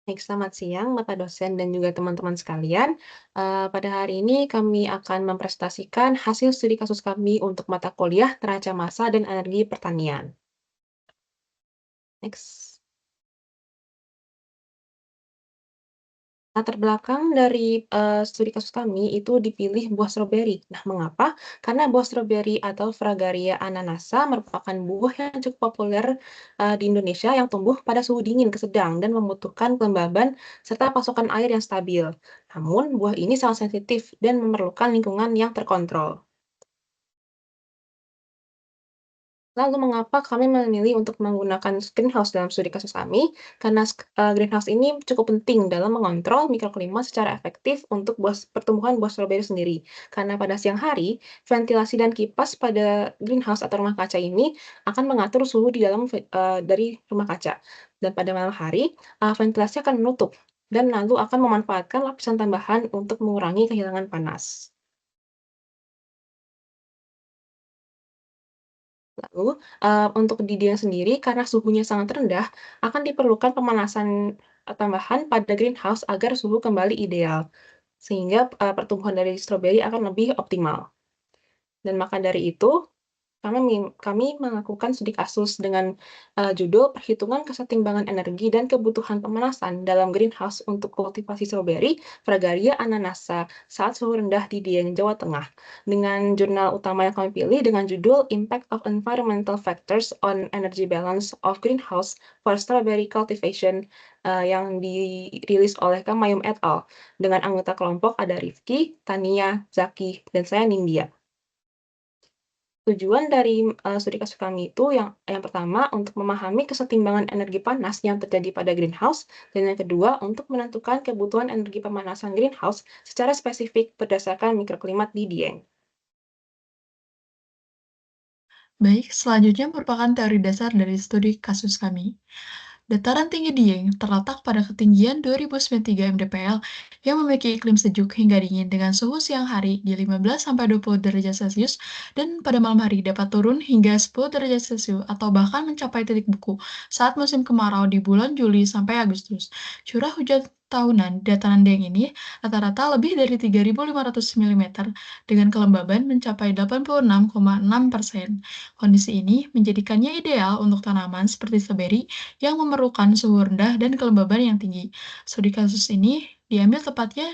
Baik, selamat siang Bapak dosen dan juga teman-teman sekalian. Pada hari ini kami akan mempresentasikan hasil studi kasus kami untuk mata kuliah neraca massa dan energi pertanian. Next. Latar belakang dari, studi kasus kami itu dipilih buah stroberi. Nah, mengapa? Karena buah stroberi atau Fragaria ananassa merupakan buah yang cukup populer, di Indonesia yang tumbuh pada suhu dingin ke sedang dan membutuhkan kelembaban serta pasokan air yang stabil. Namun, buah ini sangat sensitif dan memerlukan lingkungan yang terkontrol. Lalu mengapa kami memilih untuk menggunakan greenhouse dalam studi kasus kami? Karena greenhouse ini cukup penting dalam mengontrol mikroklimat secara efektif untuk pertumbuhan buah stroberi sendiri. Karena pada siang hari, ventilasi dan kipas pada greenhouse atau rumah kaca ini akan mengatur suhu di dalam dari rumah kaca. Dan pada malam hari, ventilasi akan menutup dan lalu akan memanfaatkan lapisan tambahan untuk mengurangi kehilangan panas. Lalu, untuk di dia sendiri karena suhunya sangat rendah, akan diperlukan pemanasan, tambahan pada greenhouse agar suhu kembali ideal, sehingga, pertumbuhan dari stroberi akan lebih optimal. Dan maka dari itu, kami melakukan studi kasus dengan, judul "Perhitungan Kesetimbangan Energi dan Kebutuhan Pemanasan dalam Greenhouse untuk Kultivasi Stroberi Fragaria ananassa saat Suhu Rendah di Dieng, Jawa Tengah", dengan jurnal utama yang kami pilih dengan judul "Impact of Environmental Factors on Energy Balance of Greenhouse for Strawberry Cultivation", yang dirilis oleh Kamayum et al. Dengan anggota kelompok ada Rifki, Tania, Zaki, dan saya Nindya. Tujuan dari, studi kasus kami itu yang pertama untuk memahami kesetimbangan energi panas yang terjadi pada greenhouse, dan yang kedua untuk menentukan kebutuhan energi pemanasan greenhouse secara spesifik berdasarkan mikroklimat di Dieng. Baik, selanjutnya merupakan teori dasar dari studi kasus kami. Dataran tinggi Dieng terletak pada ketinggian 2093 mdpl yang memiliki iklim sejuk hingga dingin dengan suhu siang hari di 15-20 derajat Celcius dan pada malam hari dapat turun hingga 10 derajat Celcius atau bahkan mencapai titik beku saat musim kemarau di bulan Juli sampai Agustus. Curah hujan tahunan di dataran Dieng ini rata-rata lebih dari 3.500 mm dengan kelembaban mencapai 86,6%. Kondisi ini menjadikannya ideal untuk tanaman seperti stroberi yang memerlukan suhu rendah dan kelembaban yang tinggi. Studi kasus ini diambil tepatnya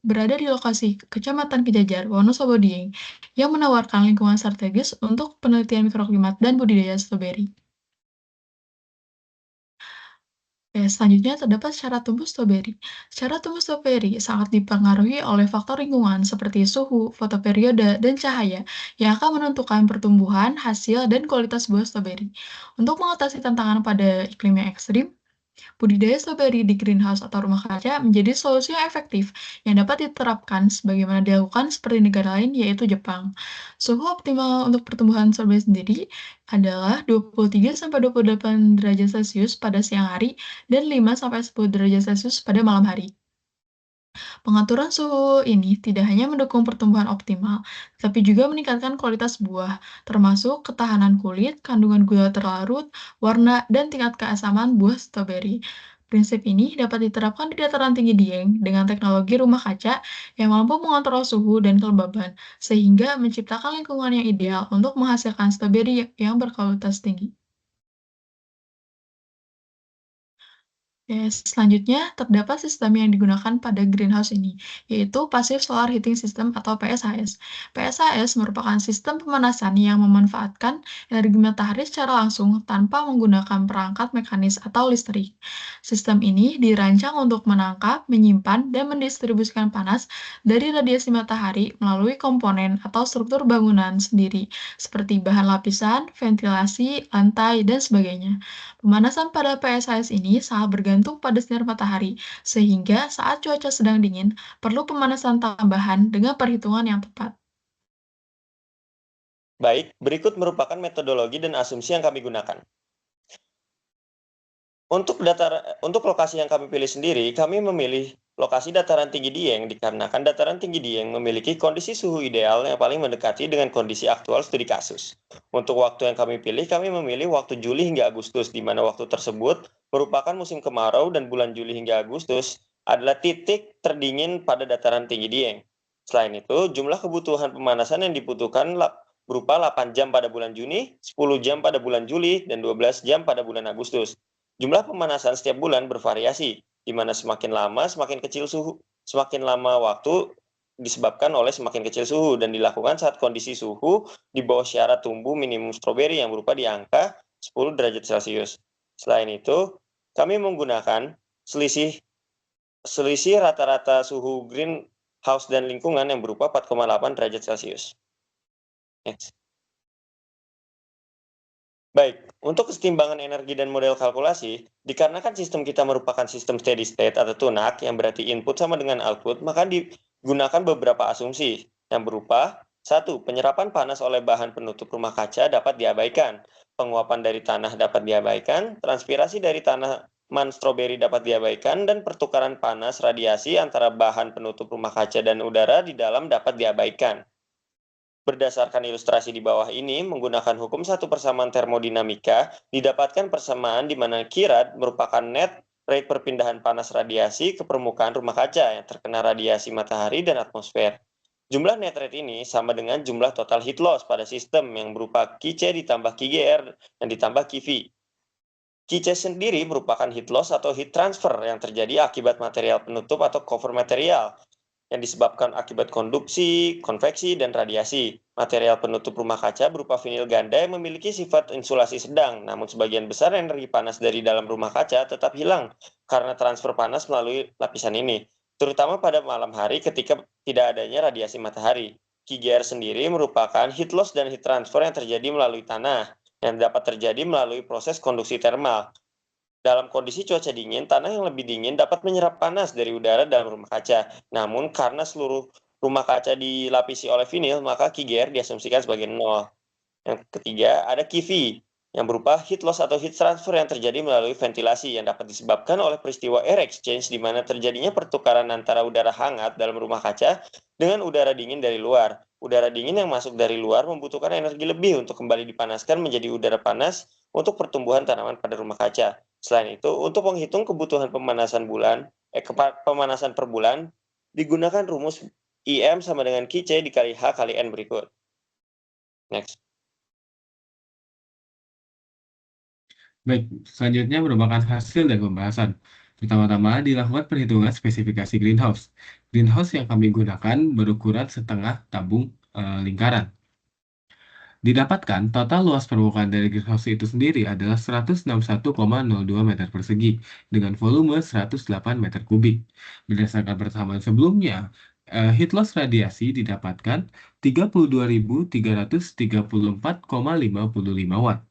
berada di lokasi Kecamatan Kejajar, Wonosobo Dieng, yang menawarkan lingkungan strategis untuk penelitian mikroklimat dan budidaya stroberi. Oke, selanjutnya terdapat syarat tumbuh stroberi. Syarat tumbuh stroberi sangat dipengaruhi oleh faktor lingkungan seperti suhu, fotoperiode, dan cahaya yang akan menentukan pertumbuhan, hasil, dan kualitas buah stroberi. Untuk mengatasi tantangan pada iklim yang ekstrim, budidaya stroberi di greenhouse atau rumah kaca menjadi solusi yang efektif yang dapat diterapkan sebagaimana dilakukan seperti negara lain, yaitu Jepang. Suhu optimal untuk pertumbuhan stroberi sendiri adalah 23-28 derajat Celcius pada siang hari dan 5-10 derajat Celcius pada malam hari. Pengaturan suhu ini tidak hanya mendukung pertumbuhan optimal, tapi juga meningkatkan kualitas buah, termasuk ketahanan kulit, kandungan gula terlarut, warna, dan tingkat keasaman buah stroberi. Prinsip ini dapat diterapkan di dataran tinggi Dieng dengan teknologi rumah kaca yang mampu mengontrol suhu dan kelembaban, sehingga menciptakan lingkungan yang ideal untuk menghasilkan stroberi yang berkualitas tinggi. Oke, selanjutnya terdapat sistem yang digunakan pada greenhouse ini, yaitu Passive Solar Heating System atau PSHS. PSHS merupakan sistem pemanasan yang memanfaatkan energi matahari secara langsung tanpa menggunakan perangkat mekanis atau listrik. Sistem ini dirancang untuk menangkap, menyimpan, dan mendistribusikan panas dari radiasi matahari melalui komponen atau struktur bangunan sendiri, seperti bahan lapisan, ventilasi, lantai, dan sebagainya. Pemanasan pada PSHS ini sangat bergantung pada sinar matahari, sehingga saat cuaca sedang dingin, perlu pemanasan tambahan dengan perhitungan yang tepat. Baik, berikut merupakan metodologi dan asumsi yang kami gunakan. Untuk lokasi yang kami pilih sendiri, kami memilih lokasi dataran tinggi Dieng dikarenakan dataran tinggi Dieng memiliki kondisi suhu ideal yang paling mendekati dengan kondisi aktual studi kasus. Untuk waktu yang kami pilih, kami memilih waktu Juli hingga Agustus, di mana waktu tersebut merupakan musim kemarau dan bulan Juli hingga Agustus adalah titik terdingin pada dataran tinggi Dieng. Selain itu, jumlah kebutuhan pemanasan yang dibutuhkan berupa 8 jam pada bulan Juni, 10 jam pada bulan Juli, dan 12 jam pada bulan Agustus. Jumlah pemanasan setiap bulan bervariasi, di mana semakin lama semakin kecil suhu, semakin lama waktu disebabkan oleh semakin kecil suhu dan dilakukan saat kondisi suhu di bawah syarat tumbuh minimum stroberi yang berupa di angka 10 derajat Celcius. Selain itu, kami menggunakan selisih selisih rata-rata suhu greenhouse dan lingkungan yang berupa 4,8 derajat Celcius. Next. Baik, untuk kesetimbangan energi dan model kalkulasi, dikarenakan sistem kita merupakan sistem steady state atau tunak yang berarti input sama dengan output, maka digunakan beberapa asumsi yang berupa 1. Penyerapan panas oleh bahan penutup rumah kaca dapat diabaikan, penguapan dari tanah dapat diabaikan, transpirasi dari tanaman stroberi dapat diabaikan, dan pertukaran panas radiasi antara bahan penutup rumah kaca dan udara di dalam dapat diabaikan. Berdasarkan ilustrasi di bawah ini, menggunakan hukum satu persamaan termodinamika, didapatkan persamaan di mana Q-rad merupakan net rate perpindahan panas radiasi ke permukaan rumah kaca yang terkena radiasi matahari dan atmosfer. Jumlah net rate ini sama dengan jumlah total heat loss pada sistem yang berupa Qc ditambah Qgr dan ditambah Qv. Qc sendiri merupakan heat loss atau heat transfer yang terjadi akibat material penutup atau cover material yang disebabkan akibat konduksi, konveksi, dan radiasi. Material penutup rumah kaca berupa vinil ganda yang memiliki sifat insulasi sedang, namun sebagian besar energi panas dari dalam rumah kaca tetap hilang karena transfer panas melalui lapisan ini, terutama pada malam hari ketika tidak adanya radiasi matahari. Qgr sendiri merupakan heat loss dan heat transfer yang terjadi melalui tanah, yang dapat terjadi melalui proses konduksi termal. Dalam kondisi cuaca dingin, tanah yang lebih dingin dapat menyerap panas dari udara dalam rumah kaca. Namun, karena seluruh rumah kaca dilapisi oleh vinil, maka Qgr diasumsikan sebagai 0. Yang ketiga, ada Qv, yang berupa heat loss atau heat transfer yang terjadi melalui ventilasi yang dapat disebabkan oleh peristiwa air exchange di mana terjadinya pertukaran antara udara hangat dalam rumah kaca dengan udara dingin dari luar. Udara dingin yang masuk dari luar membutuhkan energi lebih untuk kembali dipanaskan menjadi udara panas untuk pertumbuhan tanaman pada rumah kaca. Selain itu, untuk menghitung kebutuhan pemanasan per bulan, digunakan rumus IM sama dengan Qc dikali H kali N berikut. Next. Baik, selanjutnya merupakan hasil dari pembahasan. Pertama-tama dilakukan perhitungan spesifikasi greenhouse. Greenhouse yang kami gunakan berukuran setengah tabung lingkaran. Didapatkan total luas permukaan dari greenhouse itu sendiri adalah 161,02 meter persegi dengan volume 108 meter kubik. Berdasarkan persamaan sebelumnya, heat loss radiasi didapatkan 32.334,55 watt.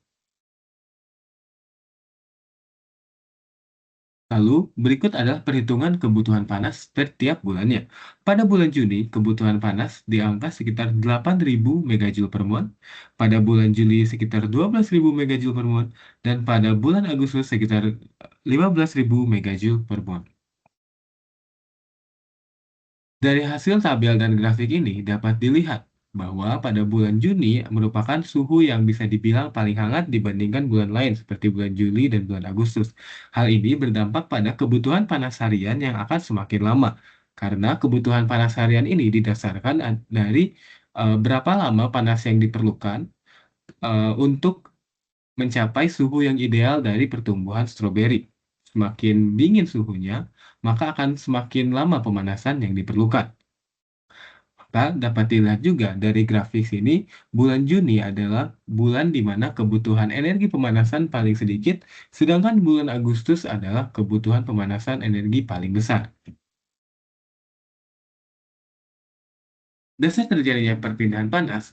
Lalu, berikut adalah perhitungan kebutuhan panas setiap bulannya. Pada bulan Juni, kebutuhan panas di angka sekitar 8.000 MJ per mol, pada bulan Juli sekitar 12.000 MJ per mol, dan pada bulan Agustus sekitar 15.000 MJ per mol. Dari hasil tabel dan grafik ini dapat dilihat bahwa pada bulan Juni merupakan suhu yang bisa dibilang paling hangat dibandingkan bulan lain seperti bulan Juli dan bulan Agustus. Hal ini berdampak pada kebutuhan panas harian yang akan semakin lama, karena kebutuhan panas harian ini didasarkan dari berapa lama panas yang diperlukan untuk mencapai suhu yang ideal dari pertumbuhan stroberi. Semakin dingin suhunya, maka akan semakin lama pemanasan yang diperlukan. Maka dapat dilihat juga dari grafik sini, bulan Juni adalah bulan di mana kebutuhan energi pemanasan paling sedikit, sedangkan bulan Agustus adalah kebutuhan pemanasan energi paling besar. Dasar terjadinya perpindahan panas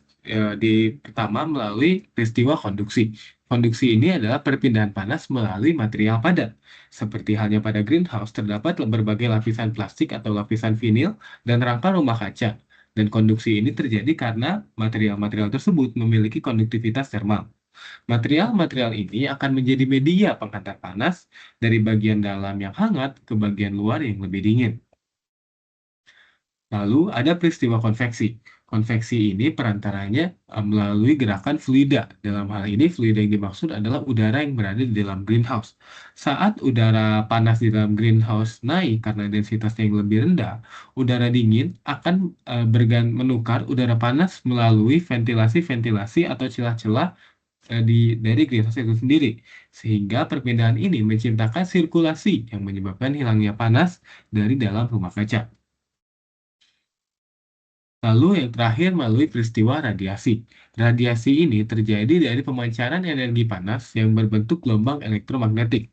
pertama melalui peristiwa konduksi. Konduksi ini adalah perpindahan panas melalui material padat. Seperti halnya pada greenhouse, terdapat berbagai lapisan plastik atau lapisan vinil dan rangka rumah kaca. Dan konduksi ini terjadi karena material-material tersebut memiliki konduktivitas termal. Material-material ini akan menjadi media penghantar panas dari bagian dalam yang hangat ke bagian luar yang lebih dingin. Lalu ada peristiwa konveksi. Konveksi ini perantaranya melalui gerakan fluida. Dalam hal ini, fluida yang dimaksud adalah udara yang berada di dalam greenhouse. Saat udara panas di dalam greenhouse naik karena densitasnya yang lebih rendah, udara dingin akan menukar udara panas melalui ventilasi-ventilasi atau celah-celah dari greenhouse itu sendiri. Sehingga perpindahan ini menciptakan sirkulasi yang menyebabkan hilangnya panas dari dalam rumah kaca. Lalu yang terakhir melalui peristiwa radiasi. Radiasi ini terjadi dari pemancaran energi panas yang berbentuk gelombang elektromagnetik.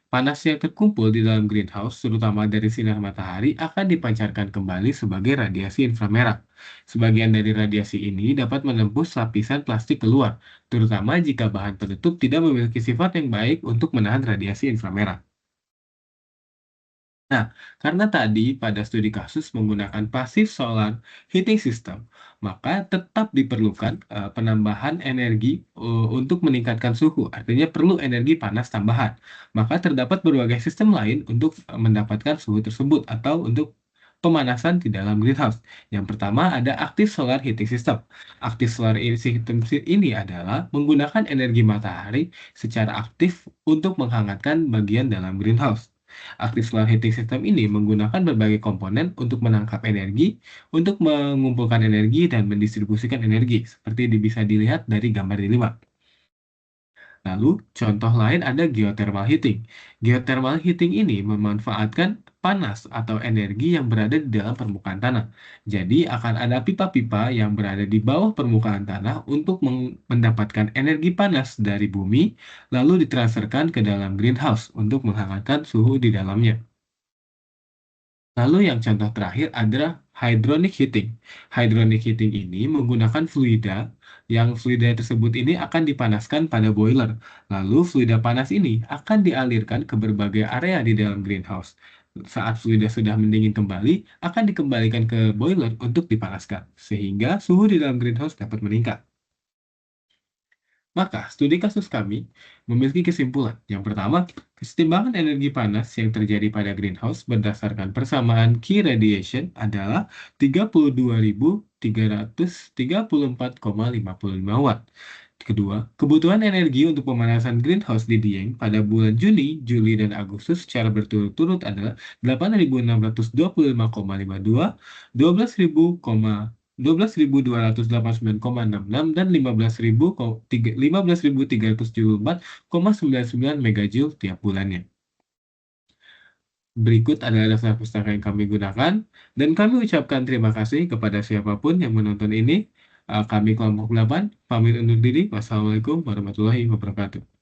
Panas yang terkumpul di dalam greenhouse, terutama dari sinar matahari, akan dipancarkan kembali sebagai radiasi inframerah. Sebagian dari radiasi ini dapat menembus lapisan plastik keluar, terutama jika bahan penutup tidak memiliki sifat yang baik untuk menahan radiasi inframerah. Nah, karena tadi pada studi kasus menggunakan passive solar heating system, maka tetap diperlukan penambahan energi untuk meningkatkan suhu. Artinya perlu energi panas tambahan. Maka terdapat berbagai sistem lain untuk mendapatkan suhu tersebut atau untuk pemanasan di dalam greenhouse. Yang pertama ada active solar heating system. Active solar system ini adalah menggunakan energi matahari secara aktif untuk menghangatkan bagian dalam greenhouse. Active solar heating system ini menggunakan berbagai komponen untuk menangkap energi, untuk mengumpulkan energi, dan mendistribusikan energi, seperti bisa dilihat dari gambar di 5. Lalu, contoh lain ada geothermal heating. Geothermal heating ini memanfaatkan panas atau energi yang berada di dalam permukaan tanah. Jadi, akan ada pipa-pipa yang berada di bawah permukaan tanah untuk mendapatkan energi panas dari bumi, lalu ditransferkan ke dalam greenhouse untuk menghangatkan suhu di dalamnya. Lalu yang contoh terakhir adalah hydronic heating. Hydronic heating ini menggunakan fluida, yang fluida tersebut ini akan dipanaskan pada boiler. Lalu fluida panas ini akan dialirkan ke berbagai area di dalam greenhouse. Saat fluida sudah mendingin kembali, akan dikembalikan ke boiler untuk dipanaskan, sehingga suhu di dalam greenhouse dapat meningkat. Maka, studi kasus kami memiliki kesimpulan. Yang pertama, kesetimbangan energi panas yang terjadi pada greenhouse berdasarkan persamaan key radiation adalah 32.334,55 watt. Kedua, kebutuhan energi untuk pemanasan greenhouse di Dieng pada bulan Juni, Juli, dan Agustus secara berturut-turut adalah 8.625,52, 12.289,66 dan 15.374,99 megajoule tiap bulannya. Berikut adalah daftar pustaka yang kami gunakan, dan kami ucapkan terima kasih kepada siapapun yang menonton ini. Kami kelompok 8, pamit undur diri. Wassalamualaikum warahmatullahi wabarakatuh.